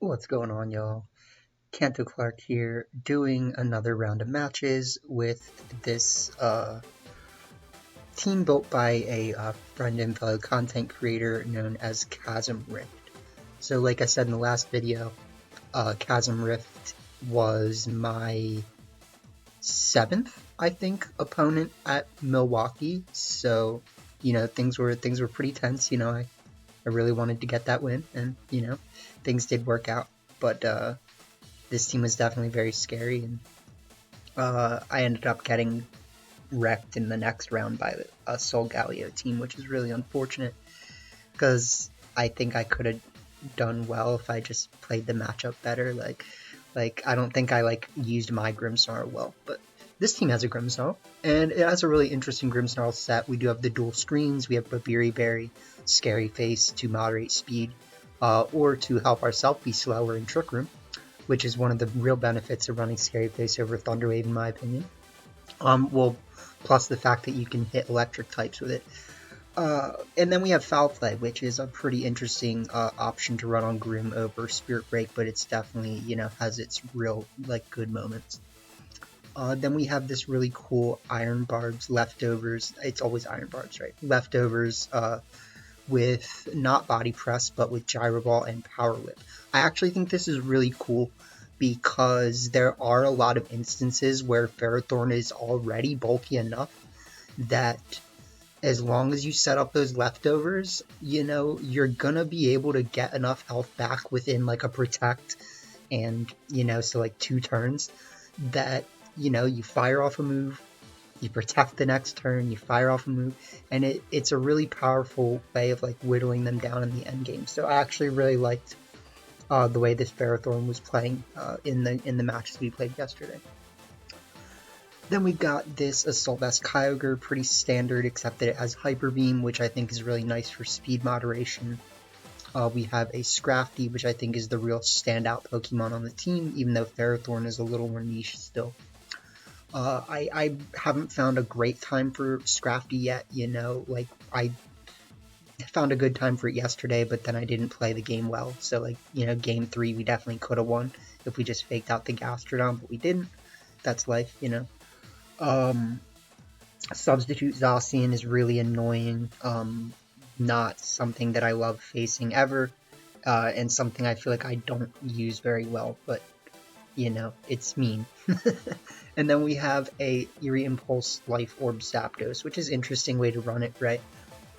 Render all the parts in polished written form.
What's going on, y'all? Kanto Clark here, doing another round of matches with this team built by a friend and fellow content creator known as ChasmRift. So like I said in the last video, ChasmRift was my 7th, I think, opponent at Milwaukee. So, things were pretty tense. I really wanted to get that win, and things did work out. But this team was definitely very scary, and I ended up getting wrecked in the next round by a Sol Galio team, which is really unfortunate because I think I could have done well if I just played the matchup better. Like I don't think I used my Grimmsnarl well, but this team has a Grimmsnarl, and it has a really interesting Grimmsnarl set. We do have the dual screens. We have Babiri Berry, Scary Face to moderate speed, or to help ourselves be slower in Trick Room, which is one of the real benefits of running Scary Face over Thunderwave, in my opinion. Well, plus the fact that you can hit electric types with it. And then we have Foul Play, which is a pretty interesting option to run on Grim over Spirit Break, but it's definitely, has its real, good moments. Then we have this really cool Iron Barbs Leftovers. It's always Iron Barbs, right? Leftovers with not Body Press, but with Gyro Ball and Power Whip. I actually think this is really cool because there are a lot of instances where Ferrothorn is already bulky enough that as long as you set up those leftovers, you're gonna be able to get enough health back within a Protect and, so 2 turns that, you fire off a move, you protect the next turn, you fire off a move, and it's a really powerful way of whittling them down in the end game. So I actually really liked the way this Ferrothorn was playing in the matches we played yesterday. Then we've got this Assault Vest Kyogre, pretty standard, except that it has Hyper Beam, which I think is really nice for speed moderation. We have a Scrafty, which I think is the real standout Pokemon on the team, even though Ferrothorn is a little more niche still. I haven't found a great time for Scrafty yet, I found a good time for it yesterday, but then I didn't play the game well, so game 3 we definitely could have won if we just faked out the Gastrodon, but we didn't. That's life, Substitute Zacian is really annoying, not something that I love facing ever, and something I feel like I don't use very well, but it's mean. And then we have a Eerie Impulse Life Orb Zapdos, which is an interesting way to run it, right?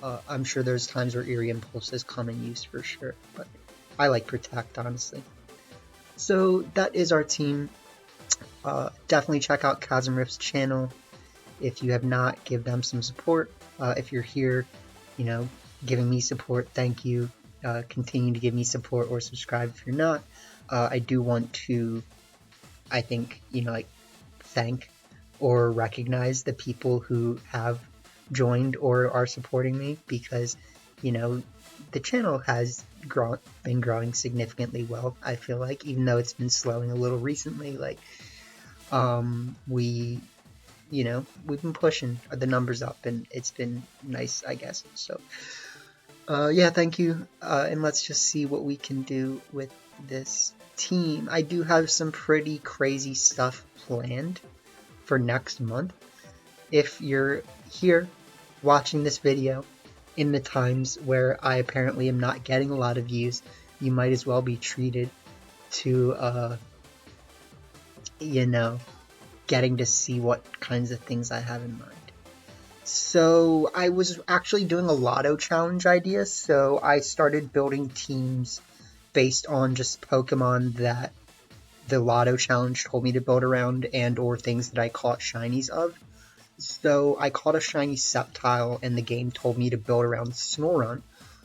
I'm sure there's times where Eerie Impulse has come in use for sure, but I like Protect, honestly. So that is our team. Definitely check out ChasmRift's channel. If you have not, give them some support. If you're here, giving me support, thank you. Continue to give me support or subscribe if you're not. I do want to, I think, thank or recognize the people who have joined or are supporting me, because the channel has been growing significantly well. I feel like, even though it's been slowing a little recently, we've been pushing the numbers up, and it's been nice, I guess. So yeah, thank you, and let's just see what we can do with this team. I do have some pretty crazy stuff planned for next month. If you're here watching this video in the times where I apparently am not getting a lot of views, you might as well be treated to getting to see what kinds of things I have in mind. So I was actually doing a lotto challenge idea, so I started building teams based on just Pokemon that the lotto challenge told me to build around, and or things that I caught shinies of. So I caught a shiny Sceptile, and the game told me to build around Snorunt.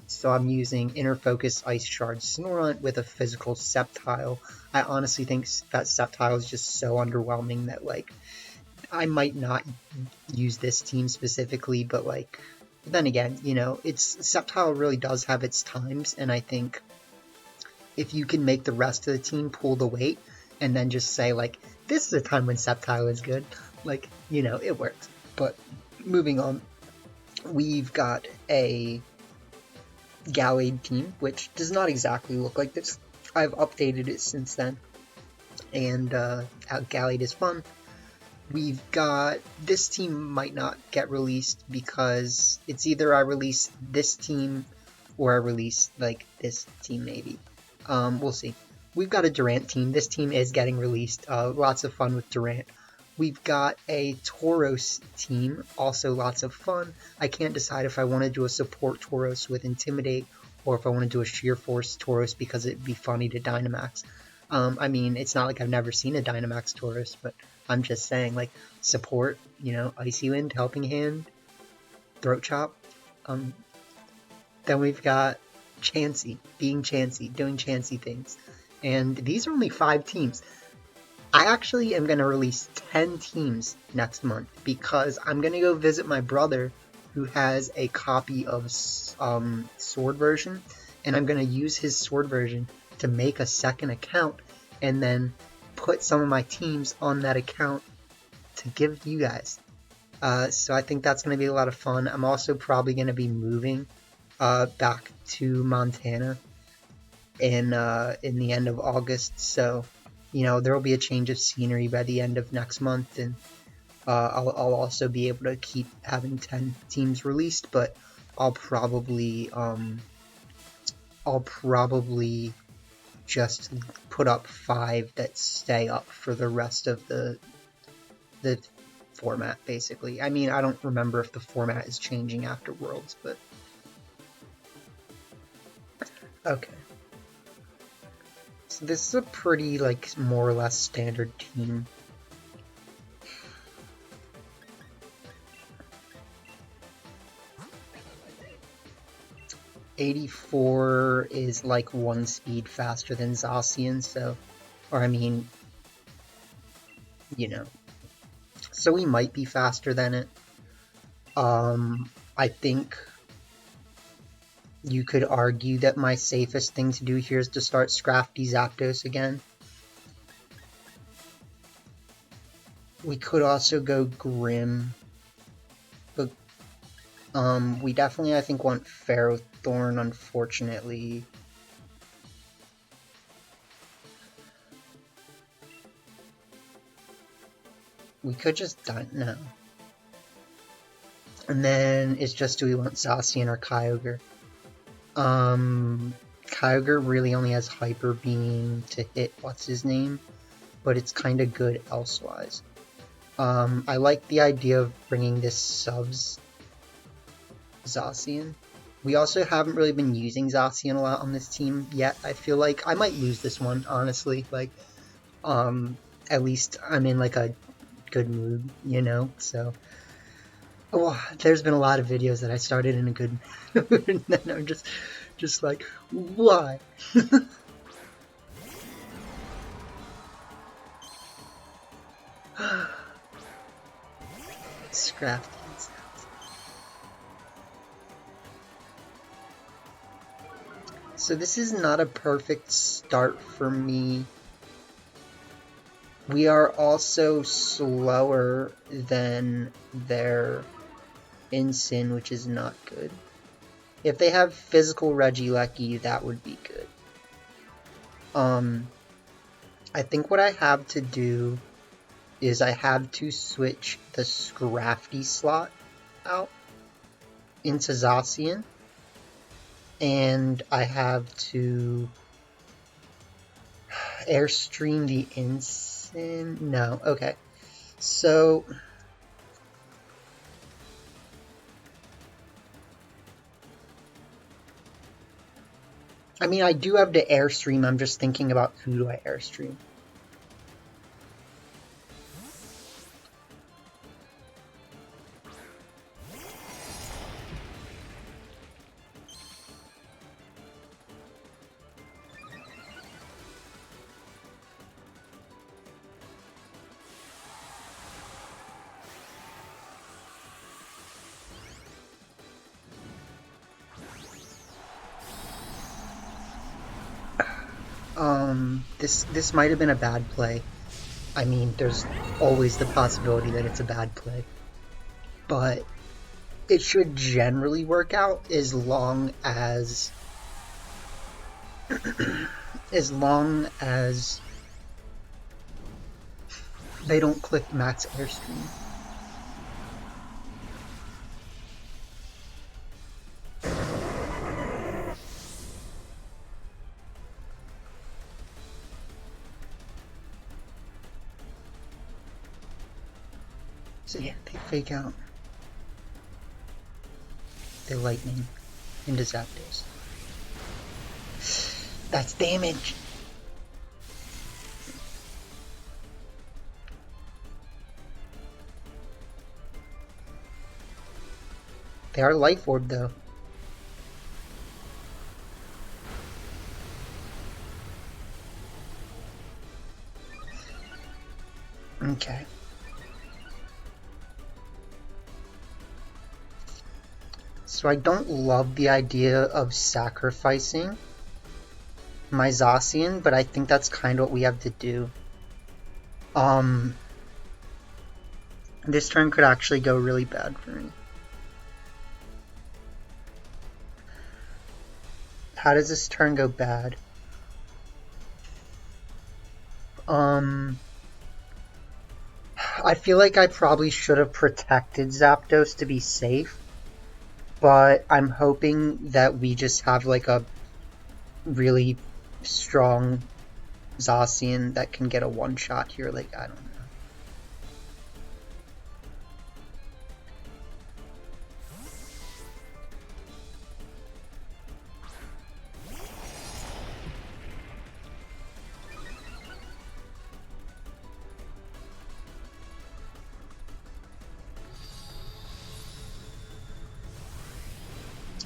So I'm using Inner Focus Ice Shard Snorunt with a physical Sceptile. I honestly think that Sceptile is just so underwhelming that I might not use this team specifically, but then again, Sceptile really does have its times, and I think if you can make the rest of the team pull the weight and then just say this is a time when Sceptile is good, it works. But moving on, we've got a Gallade team, which does not exactly look like this. I've updated it since then, and Outgallied is fun. We've got, this team might not get released because it's either I release this team or I release like this team maybe. We'll see. We've got a Durant team. This team is getting released. Lots of fun with Durant. We've got a Tauros team, also lots of fun. I can't decide if I want to do a support Tauros with Intimidate or if I want to do a Sheer Force Tauros because it'd be funny to Dynamax. I mean, it's not like I've never seen a Dynamax Tauros, but I'm just saying, like, support, you know, Icy Wind, Helping Hand, Throat Chop. Then we've got Chansey, being Chansey, doing Chansey things. And these are only 5 teams. I actually am going to release 10 teams next month because I'm going to go visit my brother who has a copy of Sword version, and I'm going to use his Sword version to make a second account and then put some of my teams on that account to give you guys. So I think that's going to be a lot of fun. I'm also probably going to be moving back to Montana in the end of August, so you know there will be a change of scenery by the end of next month, and I'll also be able to keep having 10 teams released, but I'll probably just put up 5 that stay up for the rest of the format, basically. I mean, I don't remember if the format is changing after Worlds, but okay. So this is a pretty, like, more or less standard team. '84 is like 1 speed faster than Zacian, so, or I mean, you know, so we might be faster than it. I think you could argue that my safest thing to do here is to start Scrafty Zapdos again. We could also go Grim, but we definitely, I think, want Ferrothorn, unfortunately. We could just die, no. And then it's just, do we want Zacian or Kyogre? Kyogre really only has Hyper Beam to hit what's his name, but it's kind of good elsewise. I like the idea of bringing this subs Zacian. We also haven't really been using Zacian a lot on this team yet. I feel like I might lose this one, honestly. Like, at least I'm in like a good mood, you know, so. Oh, there's been a lot of videos that I started in a good mood, and then I'm just like, why? Scrafty. So this is not a perfect start for me. We are also slower than their Incin, which is not good. If they have physical Regieleki, that would be good. I think what I have to do is I have to switch the Scrafty slot out into Zacian, and I have to Airstream the Incin. No, okay. So I mean, I do have to Airstream, I'm just thinking about who do I Airstream. This might have been a bad play. I mean, there's always the possibility that it's a bad play. But it should generally work out as long as as long as they don't click max airstream. So yeah, they fake out their lightning into Zapdos. That's damage! They are Life Orb though. Okay. So I don't love the idea of sacrificing my Zacian, but I think that's kind of what we have to do. This turn could actually go really bad for me. How does this turn go bad? I feel like I probably should have protected Zapdos to be safe, but I'm hoping that we just have like a really strong Zacian that can get a one-shot here, like, I don't know.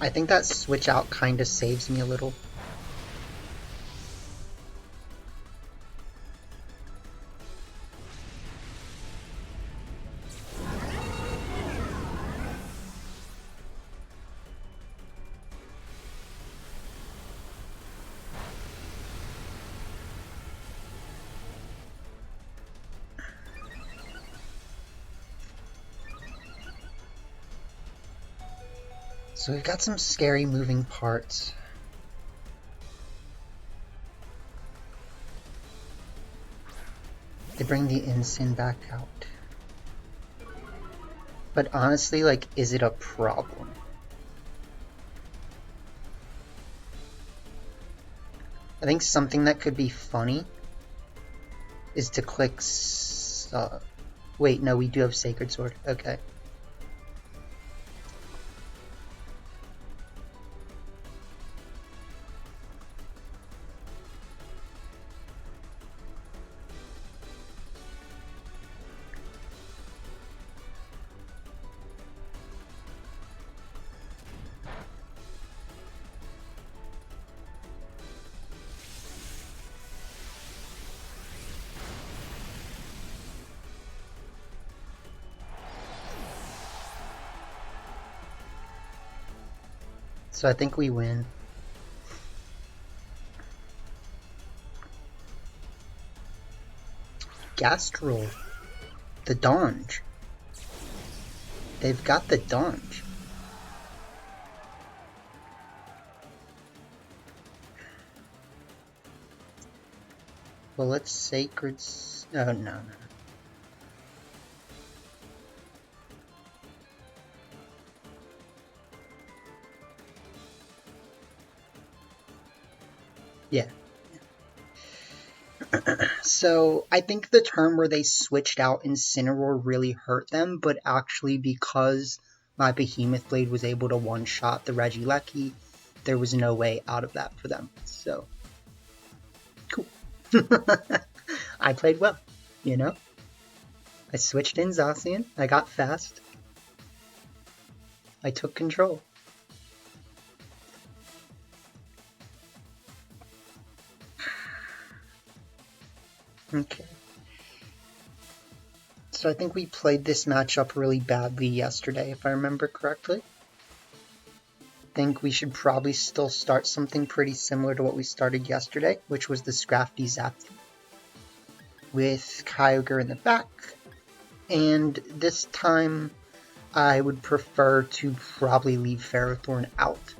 I think that switch out kind of saves me a little. So we've got some scary moving parts. They bring the Ensign back out. But honestly, like, is it a problem? I think something that could be funny is to click... wait, no, we do have Sacred Sword. Okay. So I think we win. Gastral. The Donge. They've got the Donge. Well, let's Sacred... Oh, no. Yeah. So, I think the turn where they switched out Incineroar really hurt them, but actually because my Behemoth Blade was able to one-shot the Regieleki, there was no way out of that for them. So, cool. I played well, you know? I switched in Zacian, I got fast, I took control. Okay. So I think we played this matchup really badly yesterday, if I remember correctly. I think we should probably still start something pretty similar to what we started yesterday, which was the Scrafty Zapdos with Kyogre in the back. And this time, I would prefer to probably leave Ferrothorn out.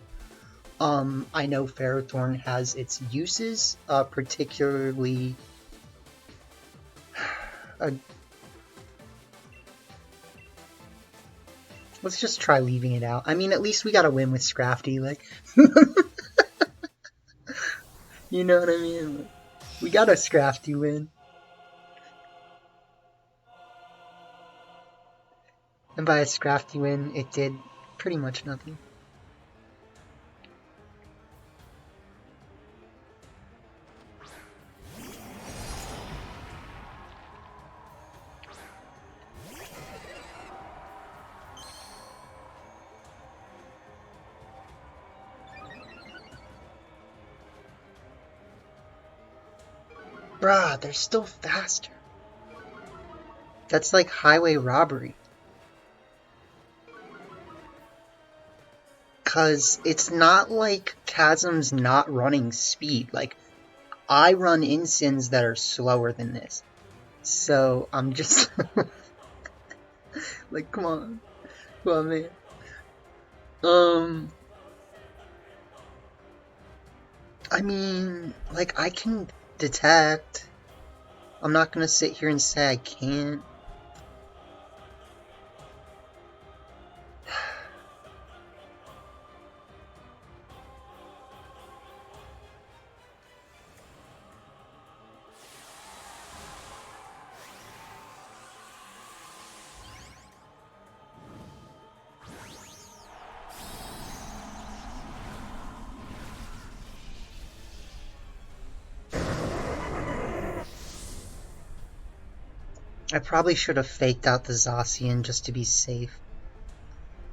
I know Ferrothorn has its uses, particularly let's just try leaving it out. I mean, at least we got a win with Scrafty, like, you know what I mean? We got a Scrafty win. And by a Scrafty win, it did pretty much nothing. Bruh, they're still faster. That's like highway robbery. Cause it's not like Chasm's not running speed. Like, I run insins that are slower than this. So, I'm just... like, come on. Come on, man. I mean, like, I can detect. I'm not gonna sit here and say I can't. I probably should have faked out the Zacian just to be safe.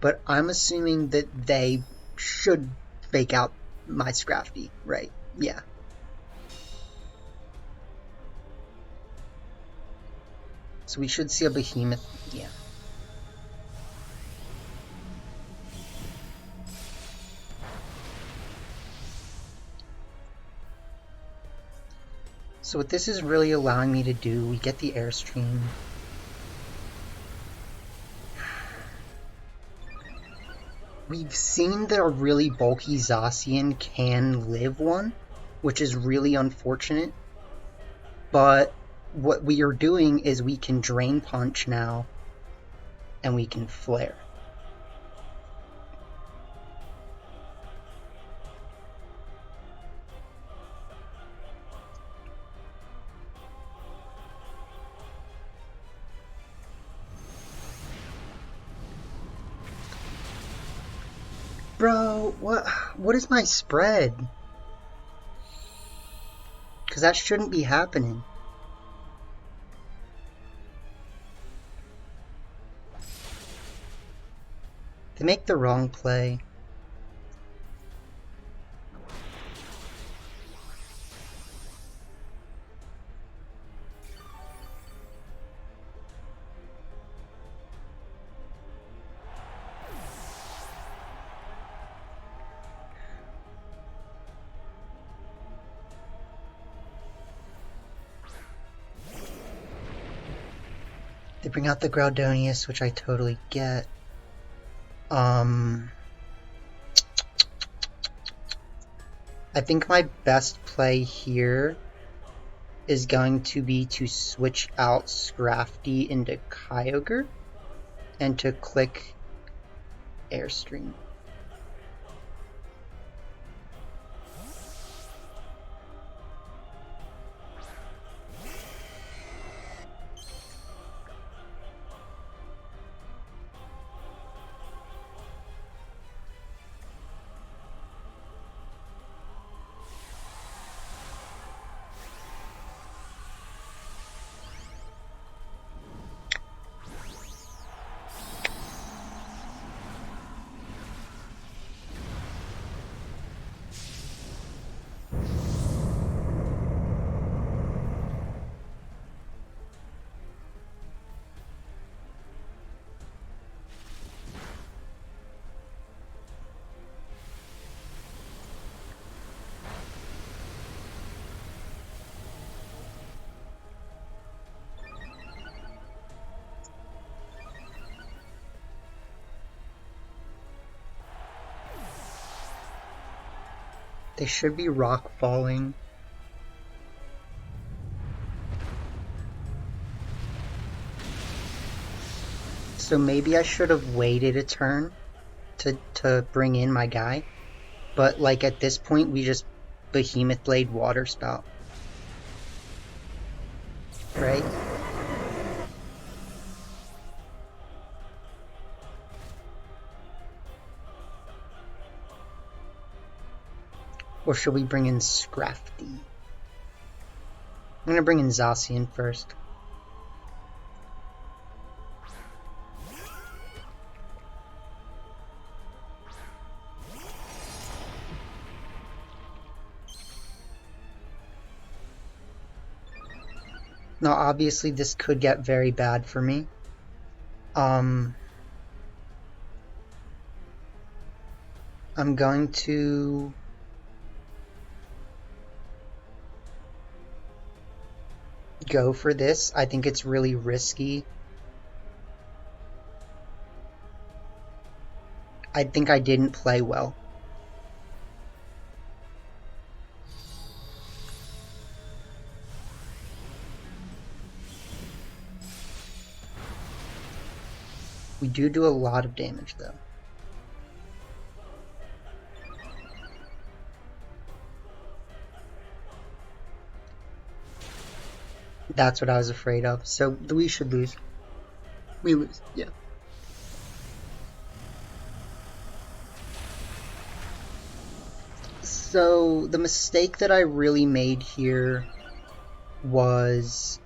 But I'm assuming that they should fake out my Scrafty, right? Yeah. So we should see a behemoth, yeah. So what this is really allowing me to do, we get the airstream. We've seen that a really bulky Zacian can live one, which is really unfortunate. But what we are doing is we can Drain Punch now, and we can Flare. Bro, what is my spread? Because that shouldn't be happening. They make the wrong play. They bring out the Groudonius, which I totally get. I think my best play here is going to be to switch out Scrafty into Kyogre and to click Airstream. They should be rock falling. So maybe I should have waited a turn to bring in my guy. But like at this point we just Behemoth Blade Water Spout. Right? Or should we bring in Scrafty? I'm gonna bring in Zacian first. Now obviously this could get very bad for me. I'm going to go for this. I think it's really risky. I think I didn't play well. We do a lot of damage though. That's what I was afraid of. So we should lose. We lose, yeah. So the mistake that I really made here was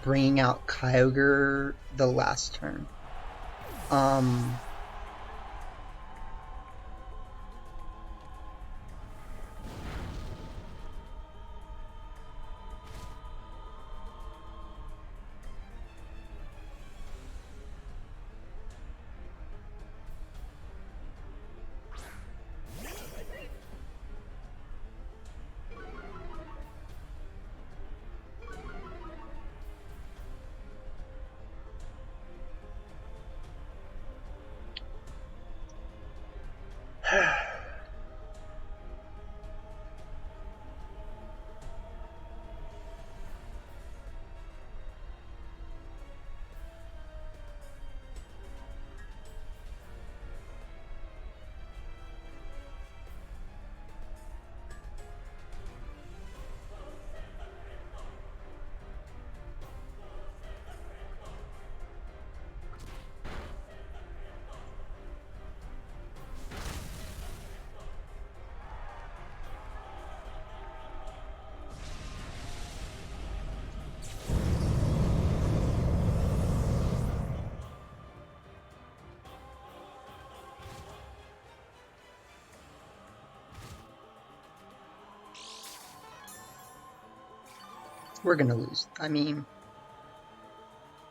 bringing out Kyogre the last turn. We're gonna lose. I mean,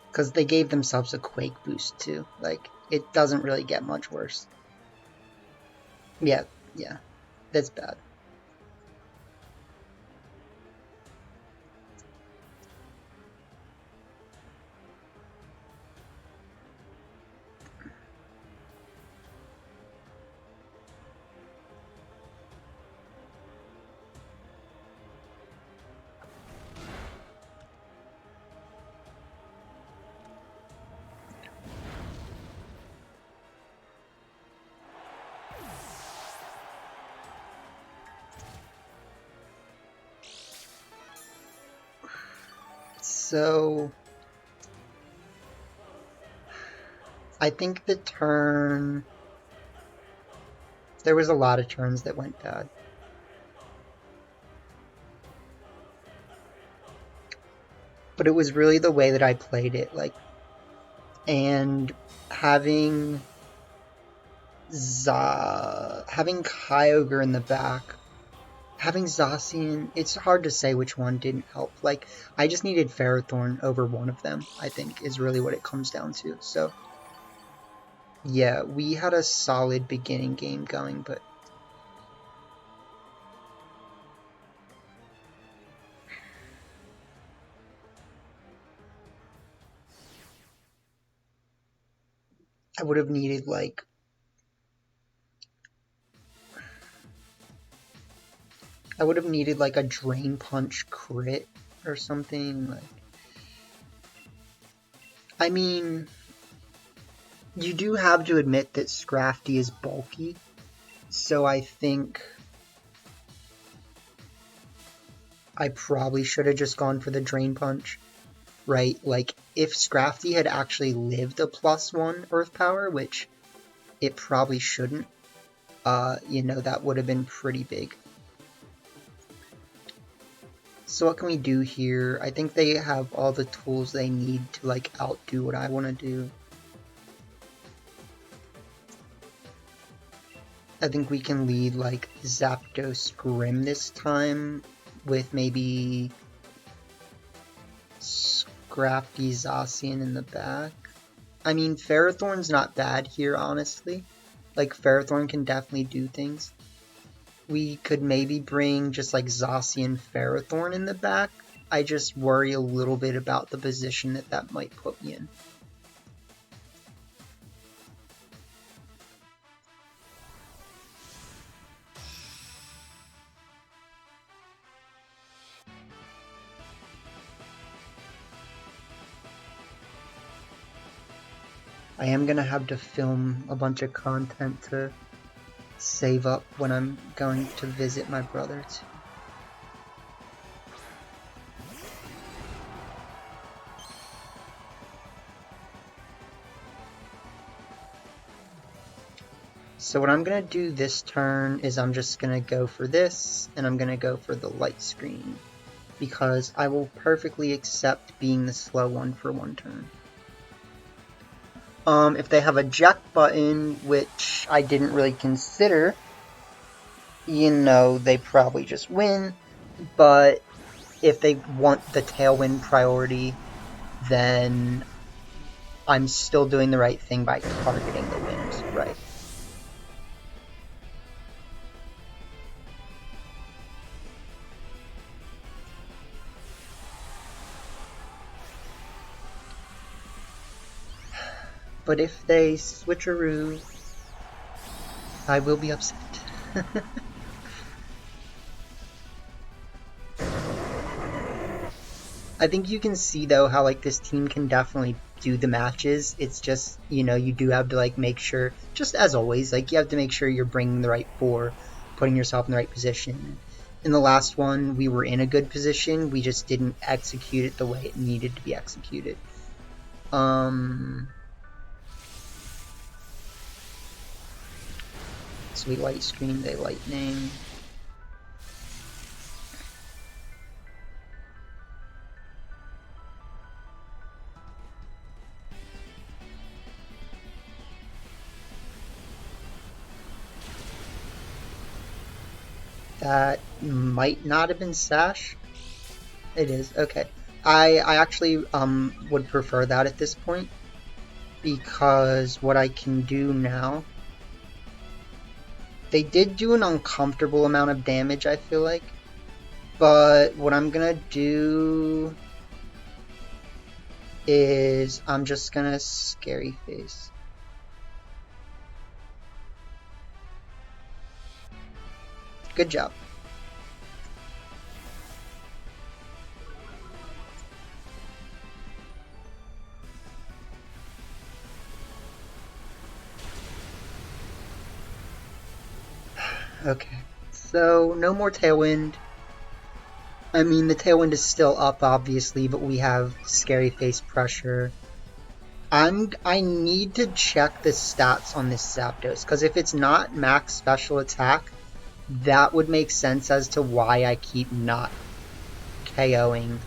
because they gave themselves a Quake boost too. Like, it doesn't really get much worse. Yeah, that's bad. So I think the turn, there was a lot of turns that went bad. But it was really the way that I played it, like, and having Kyogre in the back, having Zacian, it's hard to say which one didn't help. Like, I just needed Ferrothorn over one of them, I think, is really what it comes down to. So yeah, we had a solid beginning game going, but I would have needed, like, I would have needed like a Drain Punch crit or something. Like, I mean, you do have to admit that Scrafty is bulky, so I think I probably should have just gone for the Drain Punch, right? Like, if Scrafty had actually lived a +1 Earth Power, which it probably shouldn't, you know, that would have been pretty big. So what can we do here? I think they have all the tools they need to, like, outdo what I want to do. I think we can lead, like, Zapdos Grim this time with maybe Scrafty Zacian in the back. I mean, Ferrothorn's not bad here, honestly. Like, Ferrothorn can definitely do things. We could maybe bring just like Zacian Ferrothorn in the back. I just worry a little bit about the position that might put me in. I am gonna have to film a bunch of content to save up when I'm going to visit my brother too. So what I'm gonna do this turn is I'm just gonna go for this, and I'm gonna go for the light screen, because I will perfectly accept being the slow one for one turn. If they have a jack button, which I didn't really consider, you know, they probably just win. But if they want the tailwind priority, then I'm still doing the right thing by targeting the wind, right? But if they switcheroo, I will be upset. I think you can see though how like this team can definitely do the matches. It's just, you know, you do have to like make sure, just as always, like you have to make sure you're bringing the right 4, putting yourself in the right position. In the last one, we were in a good position, we just didn't execute it the way it needed to be executed. So we light screen, they lightning. That might not have been Sash. It is, okay. I actually would prefer that at this point, because what I can do now, they did do an uncomfortable amount of damage, I feel like, but what I'm gonna do is I'm just gonna Scary Face. Good job. Okay, so no more Tailwind. I mean, the Tailwind is still up, obviously, but we have Scary Face Pressure. I need to check the stats on this Zapdos, because if it's not max special attack, that would make sense as to why I keep not KOing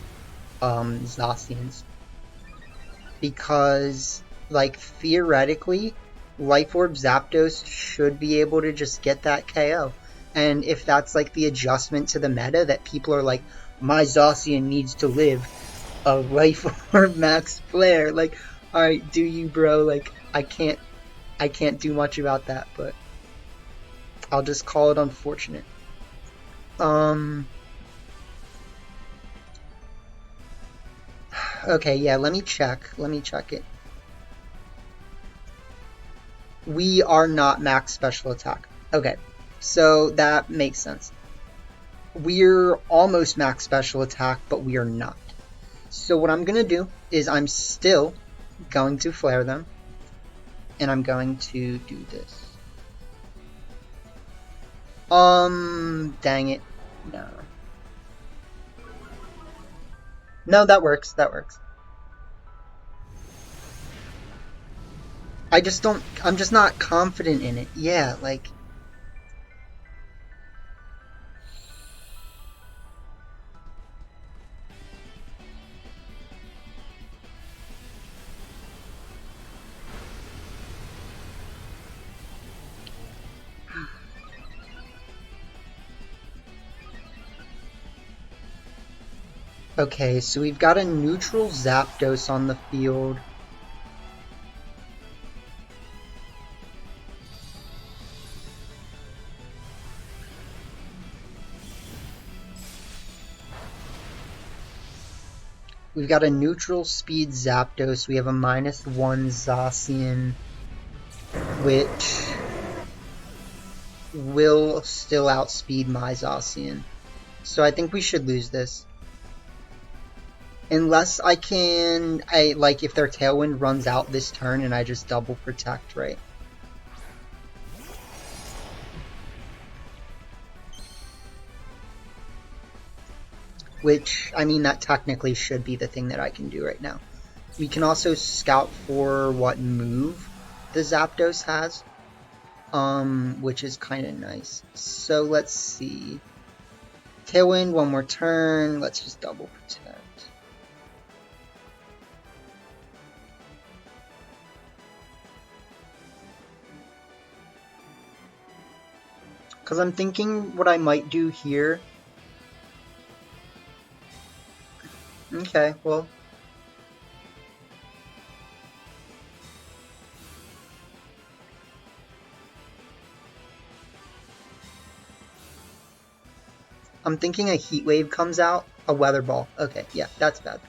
Zacians. Because, like, theoretically, Life Orb Zapdos should be able to just get that KO. And if that's, like, the adjustment to the meta, that people are like, my Zacian needs to live a Life Orb Max Flare, like, alright, do you, bro? Like, I can't do much about that, but I'll just call it unfortunate. Okay, yeah, let me check it. We are not max special attack. Okay, so that makes sense. we're almost max special attack, but we are not. So what I'm going to do is I'm still going to flare them, and I'm going to do this. Dang it. No. No, that works. That works. I just don't, I'm just not confident in it. Yeah, like. Okay, so we've got a neutral Zapdos on the field. We've got a neutral speed Zapdos. We have a -1 Zacian, which will still outspeed my Zacian. So I think we should lose this. Unless I can, like if their Tailwind runs out this turn and I just double protect, right? Which, I mean, that technically should be the thing that I can do right now. We can also scout for what move the Zapdos has, which is kind of nice. So let's see. Tailwind, one more turn. Let's just double protect. Because I'm thinking what I might do here. Okay, well. I'm thinking a Heat Wave comes out. A Weather Ball. Okay, yeah, that's bad.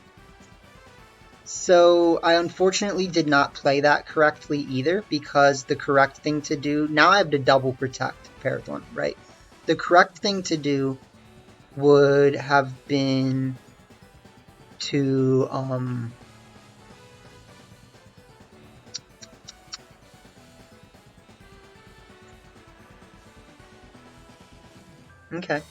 So I unfortunately did not play that correctly either, because the correct thing to do, now I have to double protect Ferrothorn, right? The correct thing to do would have been to okay.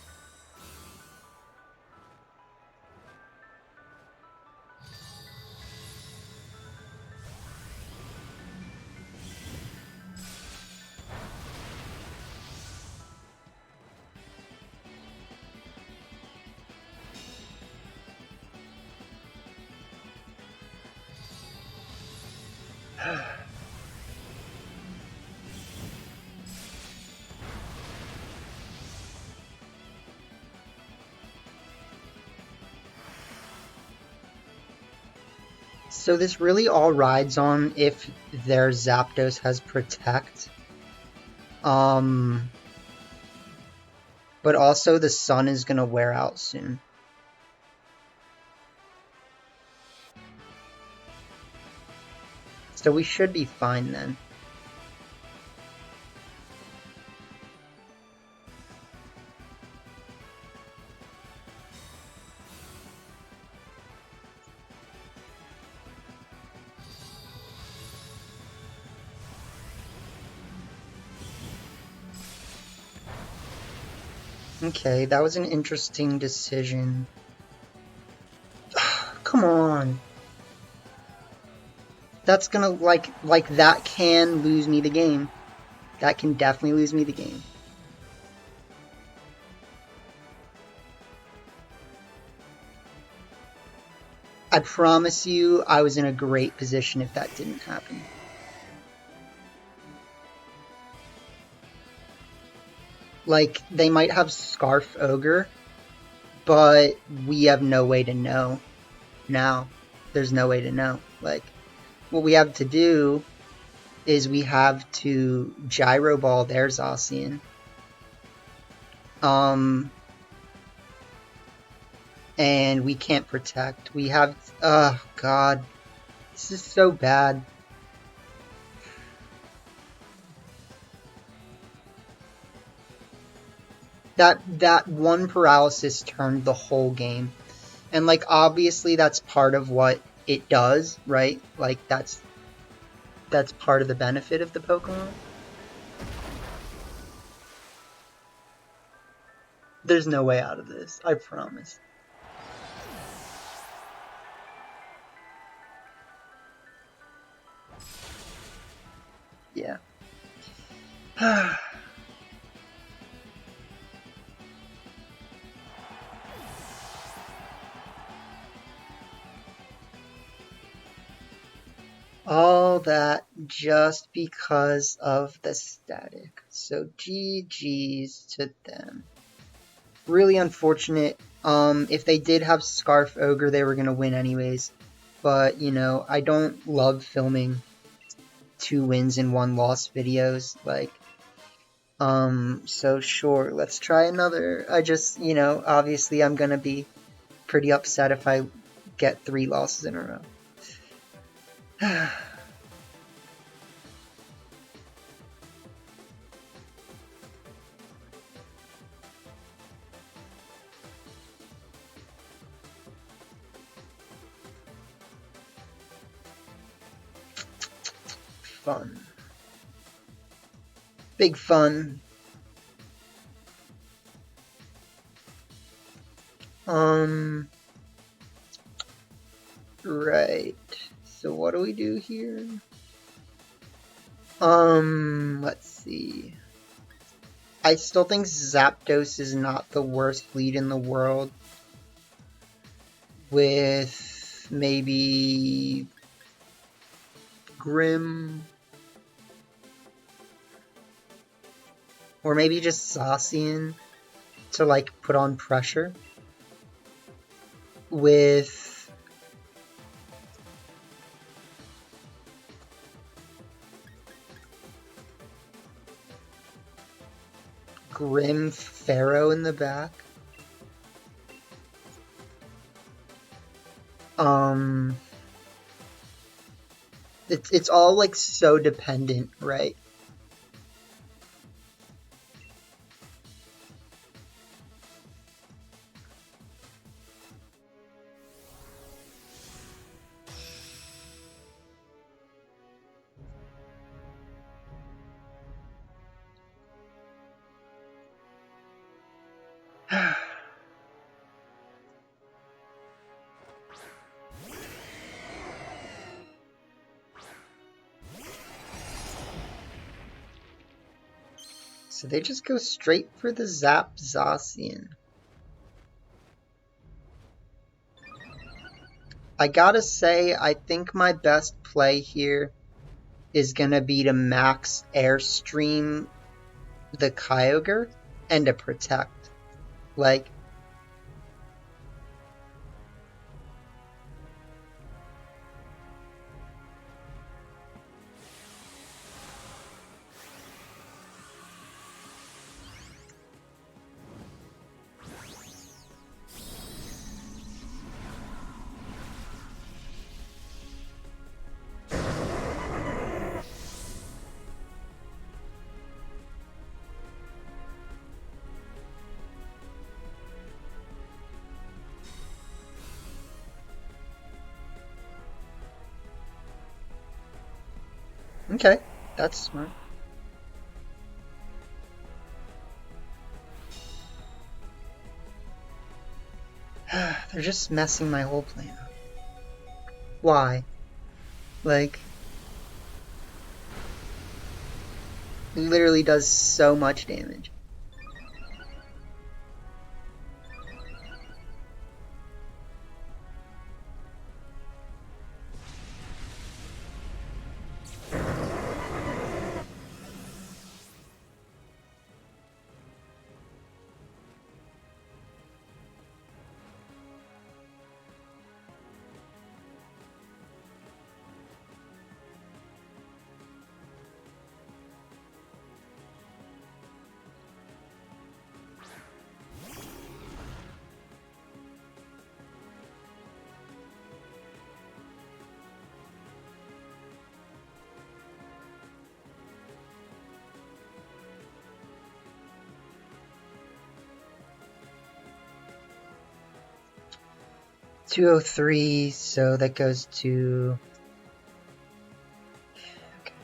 So this really all rides on if their Zapdos has Protect. But also the sun is gonna wear out soon. So we should be fine then. Okay, that was an interesting decision. Come on. That's gonna, like that can lose me the game. That can definitely lose me the game. I promise you, I was in a great position if that didn't happen. Like, they might have Scarf Ogre, but we have no way to know now. There's no way to know. Like, what we have to do is we have to Gyro Ball their Zacian. And we can't protect. We have, oh god. This is so bad. That one paralysis turned the whole game. And, like, obviously that's part of what it does, right? Like, that's part of the benefit of the Pokemon. There's no way out of this, I promise. Yeah. All that just because of the static. So GG's to them. Really unfortunate. If they did have Scarf Ogre, they were gonna win anyways. But, you know, I don't love filming 2 wins and 1 loss videos. Like, so sure, let's try another. I just, you know, obviously I'm gonna be pretty upset if I get 3 losses in a row. Fun. Big fun. Right. So what do we do here? Let's see. I still think Zapdos is not the worst lead in the world. With maybe Grim. Or maybe just Zacian to, like, put on pressure. With Grim Pharaoh in the back. It's all, like, so dependent, right? So they just go straight for the Zap Zacian. I gotta say, I think my best play here is gonna be to max Airstream the Kyogre and to Protect. Like, okay, that's smart. They're just messing my whole plan up. Why? Like, it literally does so much damage. 203, so that goes to... Okay.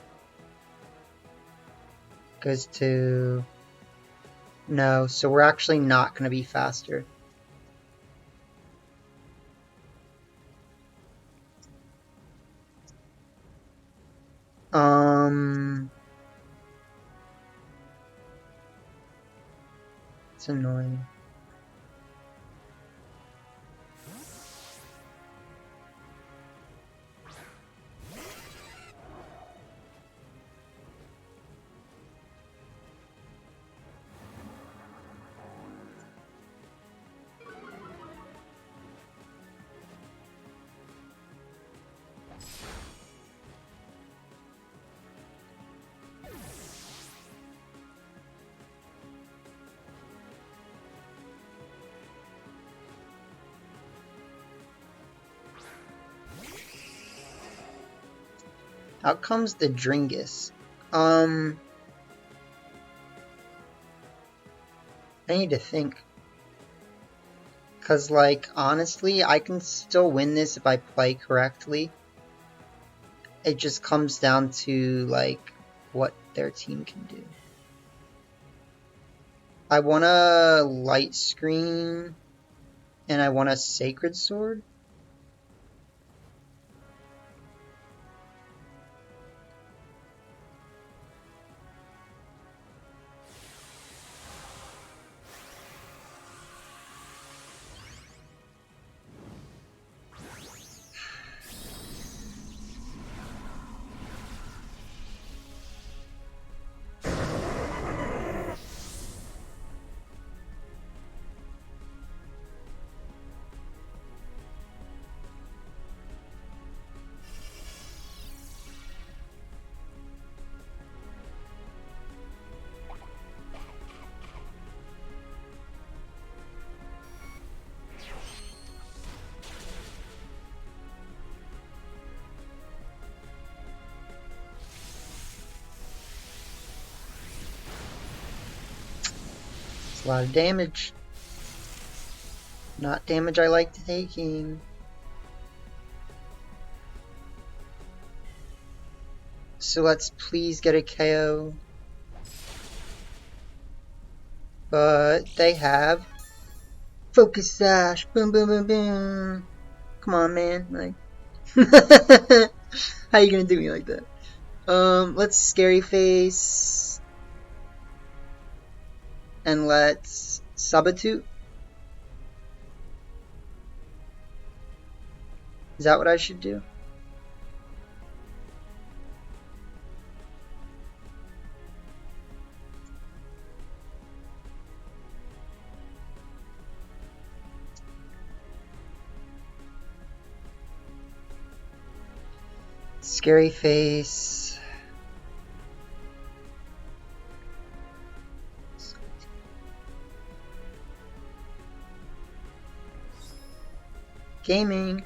Goes to... No, so we're actually not going to be faster. It's annoying. Out comes the Dringus. I need to think. Cause like, honestly, I can still win this if I play correctly. It just comes down to, like, what their team can do. I want a Light Screen, and I want a Sacred Sword. It's a lot of damage. Not damage I like taking. So let's please get a KO. But they have Focus Sash. Boom, boom, boom, boom. Come on, man. Like, how you gonna do me like that? Let's Scary Face. And let's Substitute. Is that what I should do? Scary Face. Gaming.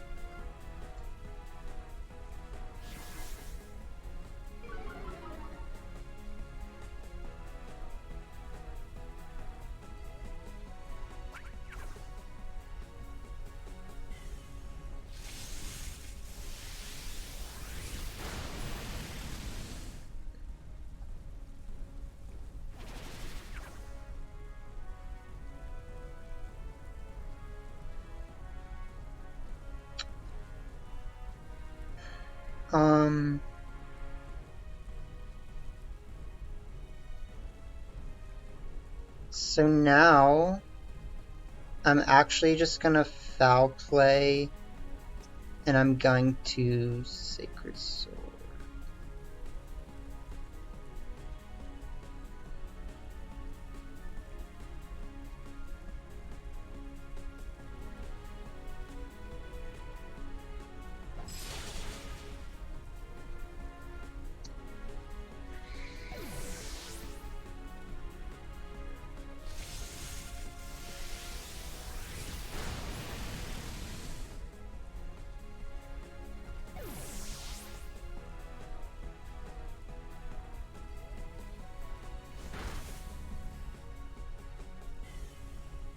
So now I'm actually just gonna foul play, and I'm going to Sacred Sword.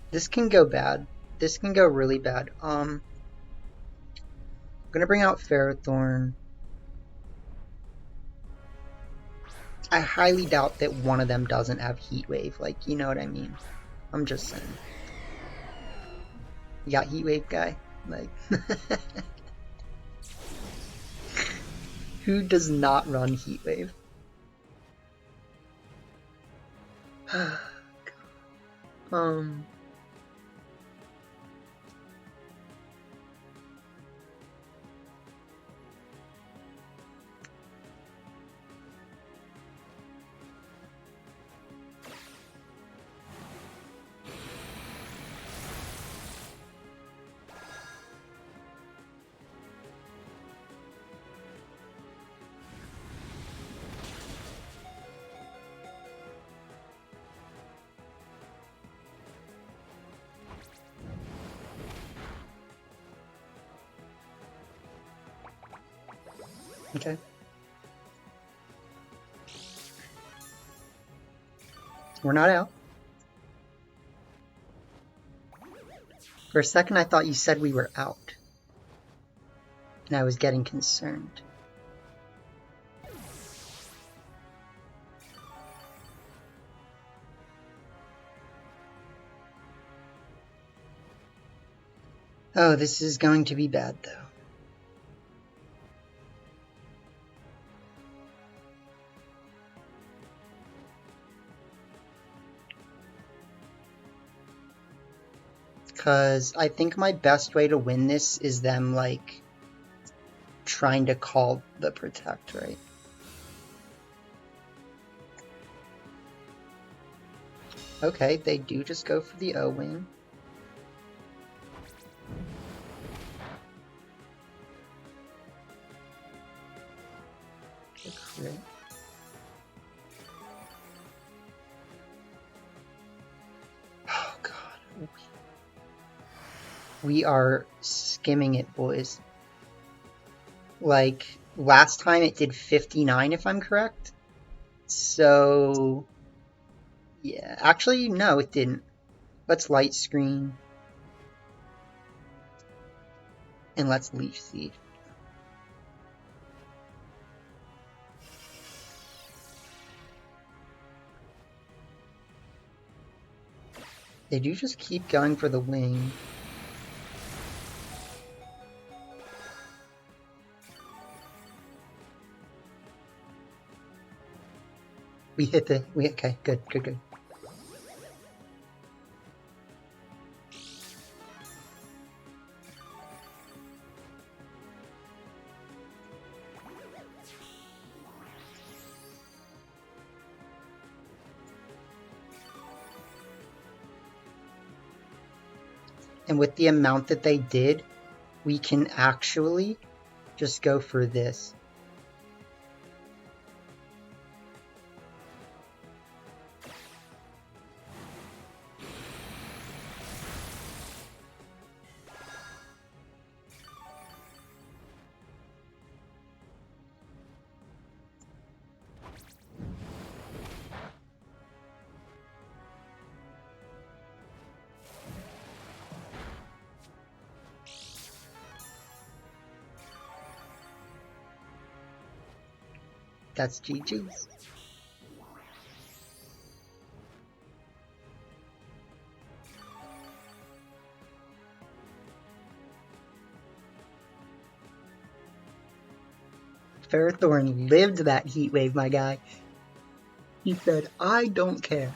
This can go bad. This can go really bad. I'm gonna bring out Ferrothorn. I highly doubt that one of them doesn't have Heat Wave, like, you know what I mean? I'm just saying. You got Heat Wave, guy? Like, who does not run Heat Wave? Okay. We're not out. For a second I thought you said we were out. And I was getting concerned. Oh, this is going to be bad though. Because I think my best way to win this is them, like, trying to call the Protect, right? Okay, they do just go for the O-Wing. Crit. Oh god. We are skimming it, boys. Like, last time it did 59 if I'm correct. So, yeah. Actually, no, it didn't. Let's light screen. And let's leaf seed. They do just keep going for the wing. We hit the... okay, good. And with the amount that they did, we can actually just go for this. That's GG's. Ferrothorn lived that heat wave, my guy. He said, I don't care.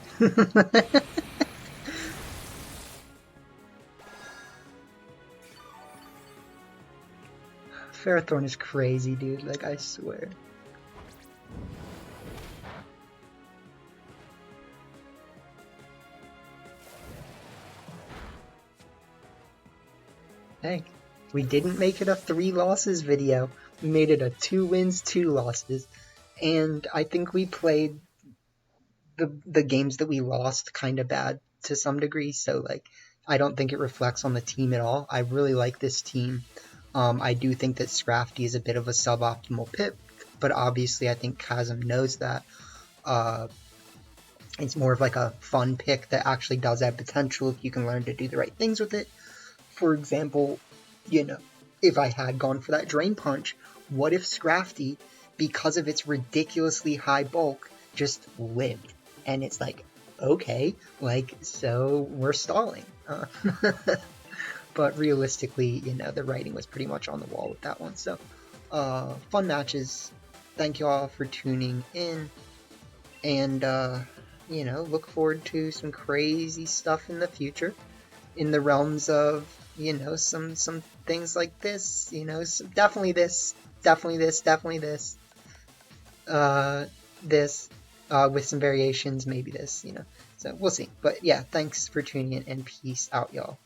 Ferrothorn is crazy, dude. Like, I swear. Hey, we didn't make it a 3 losses video. We made it a 2 wins, 2 losses. And I think we played the games that we lost kind of bad to some degree. So, like, I don't think it reflects on the team at all. I really like this team. I do think that Scrafty is a bit of a suboptimal pick, but obviously I think Chasm knows that. It's more of like a fun pick that actually does have potential if you can learn to do the right things with it. For example, you know, if I had gone for that Drain Punch, what if Scrafty, because of its ridiculously high bulk, just lived? And it's like, okay, like, so we're stalling. But realistically, you know, the writing was pretty much on the wall with that one. So, fun matches. Thank you all for tuning in. And, you know, look forward to some crazy stuff in the future. In the realms of, you know, some things like this, you know, definitely this, definitely this, definitely this, with some variations, maybe this, you know, so we'll see. But yeah, thanks for tuning in, and peace out, y'all.